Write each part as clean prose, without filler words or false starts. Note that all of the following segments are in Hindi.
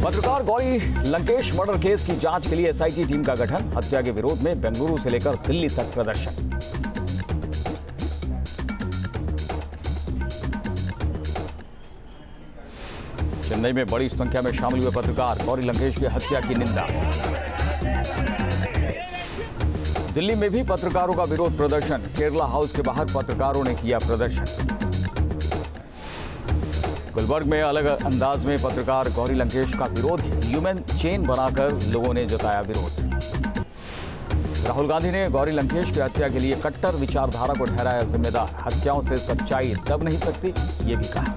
पत्रकार गौरी लंकेश मर्डर केस की जांच के लिए एसआईटी टीम का गठन। हत्या के विरोध में बेंगलुरु से लेकर दिल्ली तक प्रदर्शन। चेन्नई में बड़ी संख्या में शामिल हुए पत्रकार गौरी लंकेश की हत्या की निंदा। दिल्ली में भी पत्रकारों का विरोध प्रदर्शन। केरला हाउस के बाहर पत्रकारों ने किया प्रदर्शन। गुलबर्ग में अलग अंदाज में पत्रकार गौरी लंकेश का विरोध। ह्यूमन चेन बनाकर लोगों ने जताया विरोध। राहुल गांधी ने गौरी लंकेश की हत्या के लिए कट्टर विचारधारा को ठहराया जिम्मेदार। हत्याओं से सच्चाई दब नहीं सकती, ये भी कहा।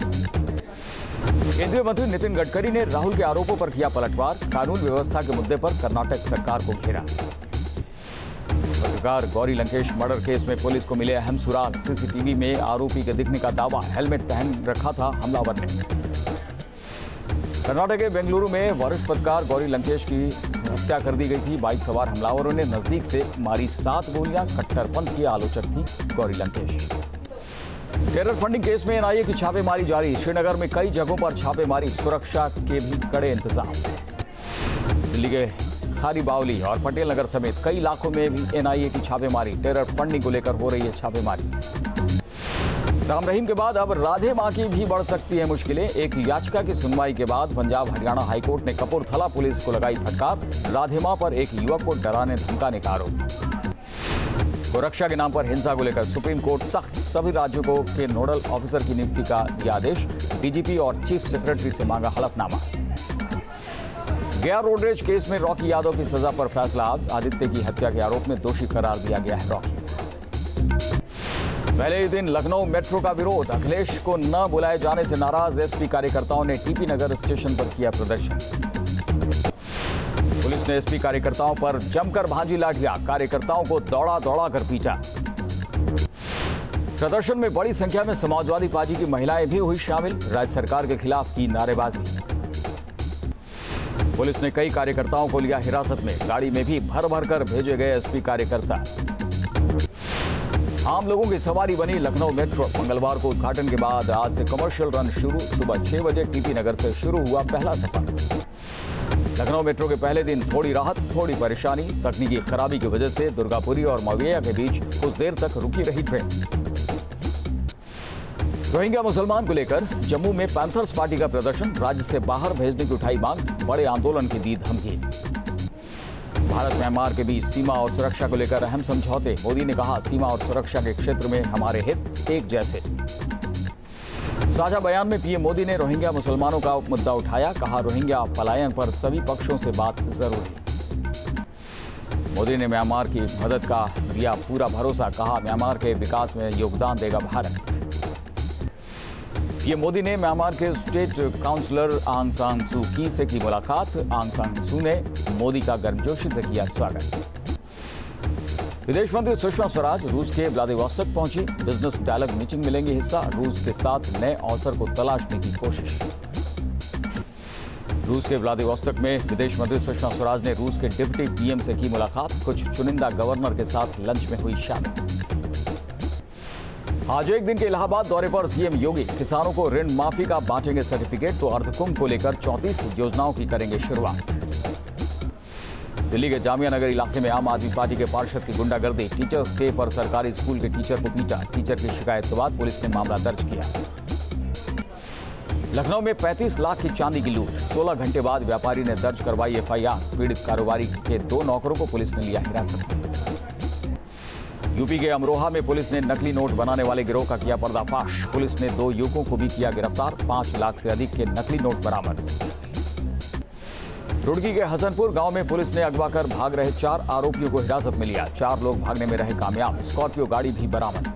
केंद्रीय मंत्री नितिन गडकरी ने राहुल के आरोपों पर किया पलटवार। कानून व्यवस्था के मुद्दे पर कर्नाटक सरकार को घेरा। पत्रकार गौरी लंकेश मर्डर केस में पुलिस को मिले अहम सुराग। सीसीटीवी में आरोपी के दिखने का दावा। हेलमेट पहन रखा था हमलावर ने। कर्नाटक के बेंगलुरु में वरिष्ठ पत्रकार गौरी लंकेश की हत्या कर दी गई थी। बाइक सवार हमलावरों ने नजदीक से मारी 7 गोलियां। कट्टरपंथ की आलोचक थी Gauri Lankesh. Terror funding case में एनआईए की छापेमारी जारी। श्रीनगर में कई जगहों पर छापेमारी। सुरक्षा के भी कड़े इंतजाम। दिल्ली के खारी बावली और पटेल नगर समेत कई इलाकों में भी एनआईए की छापेमारी। टेरर फंडिंग को लेकर हो रही है छापेमारी। राम रहीम के बाद अब राधे मां की भी बढ़ सकती है मुश्किलें। एक याचिका की सुनवाई के बाद पंजाब हरियाणा हाईकोर्ट ने कपूरथला पुलिस को लगाई फटकार। राधे मां पर एक युवक को डराने धमकाने का आरोप। गोरक्षा के नाम पर हिंसा को लेकर सुप्रीम कोर्ट सख्त। सभी राज्यों को के नोडल ऑफिसर की नियुक्ति का दिया आदेश। डीजीपी और चीफ सेक्रेटरी से मांगा हलफनामा। गया रोडरेज केस में रॉकी यादव की सजा पर फैसला। आदित्य की हत्या के आरोप में दोषी करार दिया गया है रॉकी। पहले ही दिन लखनऊ मेट्रो का विरोध। अखिलेश को न बुलाए जाने से नाराज एसपी कार्यकर्ताओं ने टीपी नगर स्टेशन पर किया प्रदर्शन। पुलिस ने एसपी कार्यकर्ताओं पर जमकर भांजी लाठियां। कार्यकर्ताओं को दौड़ा दौड़ा कर पीटा। प्रदर्शन में बड़ी संख्या में समाजवादी पार्टी की महिलाएं भी हुई शामिल। राज्य सरकार के खिलाफ की नारेबाजी। पुलिस ने कई कार्यकर्ताओं को लिया हिरासत में। गाड़ी में भी भर भर कर भेजे गए एसपी कार्यकर्ता। आम लोगों की सवारी बनी लखनऊ मेट्रो। मंगलवार को उद्घाटन के बाद आज से कमर्शियल रन शुरू। सुबह 6 बजे टीपी नगर से शुरू हुआ पहला सफर। लखनऊ मेट्रो के पहले दिन थोड़ी राहत, थोड़ी परेशानी। तकनीकी खराबी की वजह से दुर्गापुरी और मवैया के बीच कुछ देर तक रुकी रही ट्रेन। रोहिंग्या मुसलमान को लेकर जम्मू में पैंथर्स पार्टी का प्रदर्शन। राज्य से बाहर भेजने की उठाई मांग। बड़े आंदोलन की दी धमकी। भारत म्यांमार के बीच सीमा और सुरक्षा को लेकर अहम समझौते। मोदी ने कहा, सीमा और सुरक्षा के क्षेत्र में हमारे हित एक जैसे। साझा बयान में पीएम मोदी ने रोहिंग्या मुसलमानों का मुद्दा उठाया। कहा, रोहिंग्या पलायन पर सभी पक्षों से बात जरूरी। मोदी ने म्यांमार की मदद का दिया पूरा भरोसा। कहा, म्यांमार के विकास में योगदान देगा भारत। पीएम मोदी ने म्यांमार के स्टेट काउंसलर आंग सान सू की से की मुलाकात। आंग सान सू ने मोदी का गर्मजोशी से किया स्वागत। विदेश मंत्री सुषमा स्वराज रूस के व्लादिवोस्तोक पहुंची। बिजनेस डायलॉग मीटिंग में लेंगे हिस्सा। रूस के साथ नए अवसर को तलाशने की कोशिश। रूस के व्लादिवोस्तोक में विदेश मंत्री सुषमा स्वराज ने रूस के डिप्टी पीएम से की मुलाकात। कुछ चुनिंदा गवर्नर के साथ लंच में हुई शामिल। आज एक दिन के इलाहाबाद दौरे पर सीएम योगी। किसानों को ऋण माफी का बांटेंगे सर्टिफिकेट। तो अर्धकुंभ को लेकर 34 योजनाओं की करेंगे शुरुआत। दिल्ली के जामिया नगर इलाके में आम आदमी पार्टी के पार्षद की गुंडागर्दी। टीचर्स डे पर सरकारी स्कूल के टीचर को पीटा। टीचर की शिकायत के बाद पुलिस ने मामला दर्ज किया। लखनऊ में 35 लाख की चांदी की लूट। 16 घंटे बाद व्यापारी ने दर्ज करवाई एफआईआर। पीड़ित कारोबारी के 2 नौकरों को पुलिस ने लिया हिरासत में। यूपी के अमरोहा में पुलिस ने नकली नोट बनाने वाले गिरोह का किया पर्दाफाश। पुलिस ने 2 युवकों को भी किया गिरफ्तार। 5 लाख से अधिक के नकली नोट बरामद। रुड़की के हसनपुर गांव में पुलिस ने अगवा कर भाग रहे 4 आरोपियों को हिरासत में लिया। 4 लोग भागने में रहे कामयाब। स्कॉर्पियो गाड़ी भी बरामद।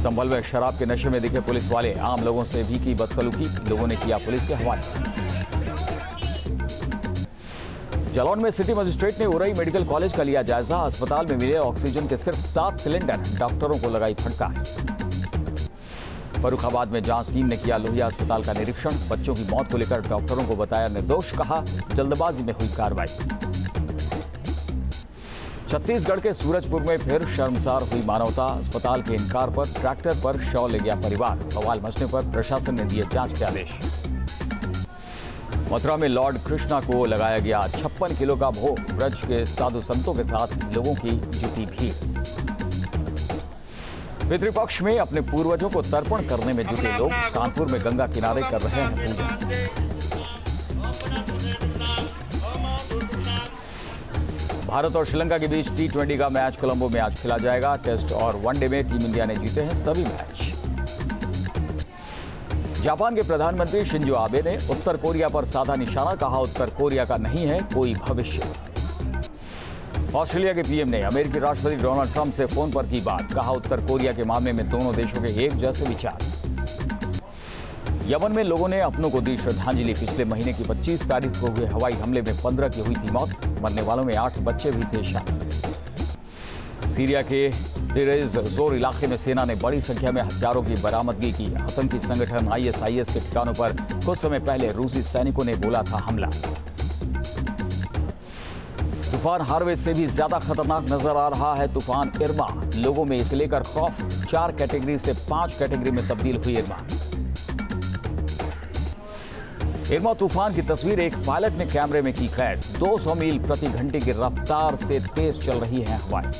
संभल में शराब के नशे में दिखे पुलिस वाले। आम लोगों से भी की बदसलूकी। लोगों ने किया पुलिस के हवाले। जालौन में सिटी मजिस्ट्रेट ने उरई मेडिकल कॉलेज का लिया जायजा। अस्पताल में मिले ऑक्सीजन के सिर्फ 7 सिलेंडर। डॉक्टरों को लगाई फटकार। फर्रुखाबाद में जांच टीम ने किया लोहिया अस्पताल का निरीक्षण। बच्चों की मौत को लेकर डॉक्टरों को बताया निर्दोष। कहा, जल्दबाजी में हुई कार्रवाई। छत्तीसगढ़ के सूरजपुर में फिर शर्मसार हुई मानवता। अस्पताल के इनकार पर ट्रैक्टर पर शव ले गया परिवार। बवाल मचने पर प्रशासन ने दिए जांच के आदेश। मथुरा में लॉर्ड कृष्णा को लगाया गया 56 किलो का भोग। ब्रज के साधु संतों के साथ लोगों की जुटी भीड़। पितृपक्ष में अपने पूर्वजों को तर्पण करने में जुटे लोग कानपुर में गंगा किनारे कर रहे हैं पूजा। भारत और श्रीलंका के बीच T20 का मैच कोलंबो में आज खेला जाएगा। टेस्ट और वनडे में टीम इंडिया ने जीते हैं सभी मैच। जापान के प्रधानमंत्री शिंजो आबे ने उत्तर कोरिया पर साधा निशाना, कहा उत्तर कोरिया का नहीं है कोई भविष्य। ऑस्ट्रेलिया के पीएम ने अमेरिकी राष्ट्रपति डोनाल्ड ट्रंप से फोन पर की बात, कहा उत्तर कोरिया के मामले में दोनों देशों के एक जैसे विचार। यमन में लोगों ने अपनों को दी श्रद्धांजलि। पिछले महीने की 25 तारीख को हुए हवाई हमले में 15 की हुई थी मौत। मरने वालों में 8 बच्चे भी थे शामिल। सीरिया के देर जोर इलाके में सेना ने बड़ी संख्या में हथियारों की बरामदगी की। आतंकी संगठन ISIS के ठिकानों पर कुछ समय पहले रूसी सैनिकों ने बोला था हमला। तूफान हार्वे से भी ज्यादा खतरनाक नजर आ रहा है तूफान इरमा। लोगों में इसे लेकर खौफ। 4 कैटेगरी से 5 कैटेगरी में तब्दील हुई इरमा तूफान की तस्वीर एक पायलट ने कैमरे में की कैद। 200 मील प्रति घंटे की रफ्तार से तेज चल रही है हवाएं।